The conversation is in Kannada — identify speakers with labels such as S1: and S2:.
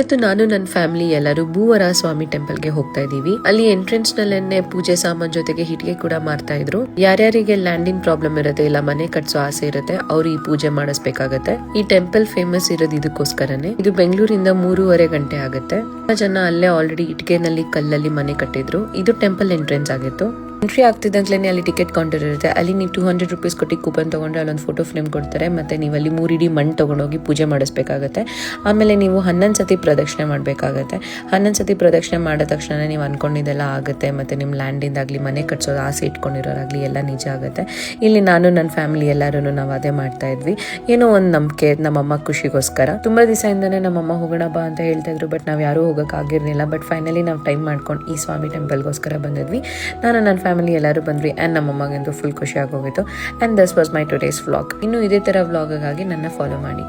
S1: ಇವತ್ತು ನಾನು ನನ್ನ ಫ್ಯಾಮಿಲಿ ಎಲ್ಲರೂ ಭೂವರ ಸ್ವಾಮಿ ಟೆಂಪಲ್ಗೆ ಹೋಗ್ತಾ ಇದೀವಿ. ಅಲ್ಲಿ ಎಂಟ್ರೆನ್ಸ್ ನಲ್ಲೇನೆ ಪೂಜೆ ಸಾಮಾನ್ ಜೊತೆಗೆ ಇಟ್ಟಿಗೆ ಕೂಡ ಮಾರ್ತಾ ಇದ್ರು. ಯಾರ್ಯಾರಿಗೆ ಲ್ಯಾಂಡಿಂಗ್ ಪ್ರಾಬ್ಲಮ್ ಇರುತ್ತೆ ಇಲ್ಲ ಮನೆ ಕಟ್ಸೋ ಆಸೆ ಇರುತ್ತೆ ಅವ್ರು ಈ ಪೂಜೆ ಮಾಡಿಸ್ಬೇಕಾಗತ್ತೆ. ಈ ಟೆಂಪಲ್ ಫೇಮಸ್ ಇರೋದು ಇದಕ್ಕೋಸ್ಕರನೇ. ಇದು ಬೆಂಗಳೂರಿಂದ 3:30 ಗಂಟೆ ಆಗುತ್ತೆ. ಜನ ಅಲ್ಲೇ ಆಲ್ರೆಡಿ ಇಟ್ಟಿಗೆನಲ್ಲಿ ಕಲ್ಲಲ್ಲಿ ಮನೆ ಕಟ್ಟಿದ್ರು. ಇದು ಟೆಂಪಲ್ ಎಂಟ್ರೆನ್ಸ್ ಆಗಿತ್ತು. ಎಂಟ್ರಿ ಆಗ್ತಿದ್ದಂಗ್ಲೇ ಅಲ್ಲಿ ಟಿಕೆಟ್ ಕೌಂಟರ್ ಇರುತ್ತೆ. ಅಲ್ಲಿ ನೀವು 200 ರೂಪೀಸ್ ಕೊಟ್ಟು ಕೂಪನ್ ತಗೊಂಡ್ರೆ ಅಲ್ಲೊಂದು ಫೋಟೋ ಫ್ರೇಮ್ ಕೊಡ್ತಾರೆ. ಮತ್ತೆ ನೀವು ಅಲ್ಲಿ 3 ಇಡಿ ಮಣ್ಣು ತಗೊಂಡೋಗಿ ಪೂಜೆ ಮಾಡಿಸ್ಬೇಕಾಗತ್ತೆ. ಆಮೇಲೆ ನೀವು 11 ಸತಿ ಪ್ರದಕ್ಷಿಣೆ ಮಾಡಬೇಕಾಗತ್ತೆ. 11 ಸತಿ ಪ್ರದಕ್ಷಿಣೆ ಮಾಡಿದ ತಕ್ಷಣ ನೀವು ಅನ್ಕೊಂಡಿದ್ದೆಲ್ಲ ಆಗುತ್ತೆ. ಮತ್ತೆ ನಿಮ್ಮ ಲ್ಯಾಂಡಿಂದಾಗ್ಲಿ ಮನೆ ಕಟ್ಸೋದು ಆಸೆ ಇಟ್ಕೊಂಡಿರೋರಾಗ್ಲಿ ಎಲ್ಲ ನಿಜ ಆಗುತ್ತೆ. ಇಲ್ಲಿ ನಾನು ನನ್ನ ಫ್ಯಾಮಿಲಿ ಎಲ್ಲರೂ ನಾವು ಅದೇ ಮಾಡ್ತಾ ಇದ್ವಿ. ಏನೋ ಒಂದು ನಂಬಿಕೆ, ನಮ್ಮಮ್ಮ ಖುಷಿಗೋಸ್ಕರ. ತುಂಬಾ ದಿವಸದಿಂದನೇ ನಮ್ಮಮ್ಮ ಹೋಗೋಣ ಬಾ ಅಂತ ಹೇಳ್ತಾ ಇದ್ರು. ಬಟ್ ನಾವು ಯಾರೂ ಹೋಗೋಕ್ಕಾಗಿರ್ಲಿಲ್ಲ. ಬಟ್ ಫೈನಲಿ ನಾವು ಟೈಮ್ ಮಾಡ್ಕೊಂಡು ಈ ಸ್ವಾಮಿ ಟೆಂಪಲ್ಗೋಸ್ಕರ ಬಂದಿದ್ವಿ. ನಾನು ನನ್ನ ಫ್ಯಾಮಿಲಿ ಎಲ್ಲರೂ ಬಂದ್ವಿ. ಆ್ಯಂಡ್ ನಮ್ಮಮ್ಮಗಂತೂ ಫುಲ್ ಖುಷಿ ಆಗೋಗಿತ್ತು. And this was my today's vlog. ಇನ್ನು ಇದೇ ಥರ ವ್ಲಾಗಾಗಿ ನನ್ನ ಫಾಲೋ ಮಾಡಿ.